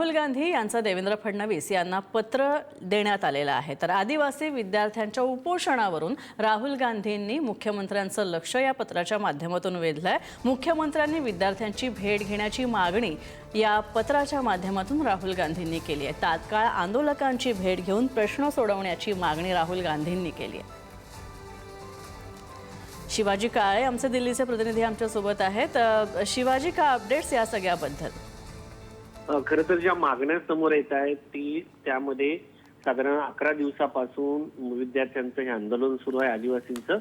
राहुल गांधी यांचा देवेंद्र फडणवीस यांना पत्र देण्यात आलेलं आहे। तर आदिवासी विद्यार्थ्यांच्या उपोषणावरून राहुल गांधींनी मुख्यमंत्र्यांचं लक्ष या पत्राच्या माध्यमातून वेधलंय। मुख्यमंत्र्यांनी विद्यार्थ्यांची भेट घेण्याची मागणी या पत्राच्या माध्यमातून राहुल गांधींनी केली आहे। तात्काळ आंदोलकांची भेट घेऊन प्रश्न सोडवण्याची मागणी राहुल गांधींनी केली आहे। शिवाजी काळे आमचे दिल्लीचे प्रतिनिधी आमच्या सोबत आहेत। शिवाजी, का अपडेट्स या सगळ्याबद्दल? खरं तर ज्या मागण्या समोर येत आहेत त्यामध्ये साधारण 11 दिवसापासून विद्यार्थ्यांचं हे आंदोलन सुरू आहे आदिवासींचं।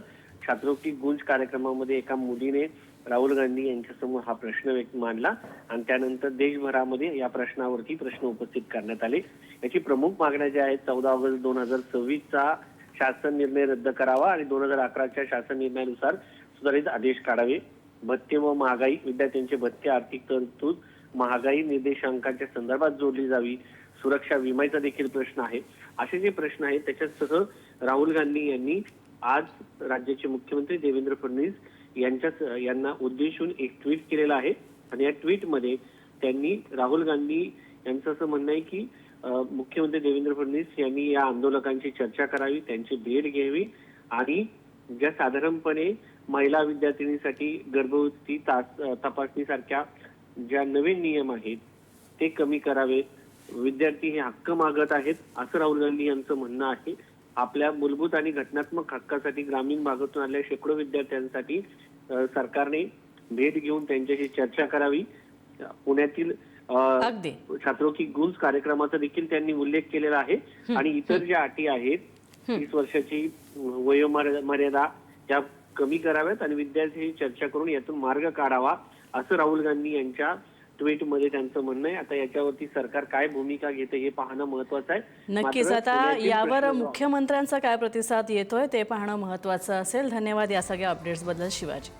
छात्रों की गूंज कार्यक्रमामध्ये एका मुलीने राहुल गांधी यांच्यासमोर हा प्रश्न मांडला आणि त्यानंतर देशभरामध्ये या प्रश्नावरती प्रश्न उपस्थित करण्यात आले। याची प्रमुख मागण्या ज्या आहेत 14 ऑगस्ट 2026 चा शासन निर्णय रद्द करावा आणि 2011च्या शासन निर्णयानुसार सुधारित आदेश काढावे। भत्ते व महागाई, विद्यार्थ्यांचे भत्ते, आर्थिक तरतूद, महागाई निर्देशांकाच्या संदर्भात जोडली जावी, सुरक्षा विम्याचा देखील प्रश्न आहे। असे जे प्रश्न आहेत त्याच्यासह राहुल गांधी यांनी आज राज्याचे मुख्यमंत्री देवेंद्र फडणवीस यांना उद्देशून एक ट्विट केलेलं आहे आणि या ट्विटमध्ये त्यांनी राहुल गांधी यांचं असं म्हणणं आहे की मुख्यमंत्री देवेंद्र फडणवीस यांनी या आंदोलकांची चर्चा करावी, त्यांची भेट घ्यावी आणि ज्या साधारणपणे महिला विद्यार्थिनींसाठी गर्भवती तपासणीसारख्या ज्या नवीन नियम आहेत ते कमी करावे। विद्यार्थी हे हक्क मागत आहेत असं राहुल गांधी यांचं म्हणणं आहे। आपल्या मूलभूत आणि घटनात्मक हक्कासाठी ग्रामीण भागातून आलेल्या शेकडो विद्यार्थ्यांसाठी सरकारने भेट घेऊन त्यांच्याशी चर्चा करावी। पुण्यातील छात्रों की गूंज कार्यक्रमाचा देखील त्यांनी उल्लेख केलेला आहे आणि इतर ज्या अटी आहेत 30 वर्षाची वयोमर्यादा त्या कमी कराव्यात आणि विद्यार्थ्यांशी चर्चा करून यातून मार्ग काढावा असं राहुल गांधी यांच्या ट्विटमध्ये त्यांचं म्हणणं आहे। आता याच्यावरती सरकार काय भूमिका घेते हे पाहणं महत्त्वाचं आहे। नक्कीच आता यावर मुख्यमंत्र्यांचा काय प्रतिसाद येतोय ते पाहणं महत्त्वाचं असेल। धन्यवाद या सगळ्या अपडेट्स बद्दल शिवाजी।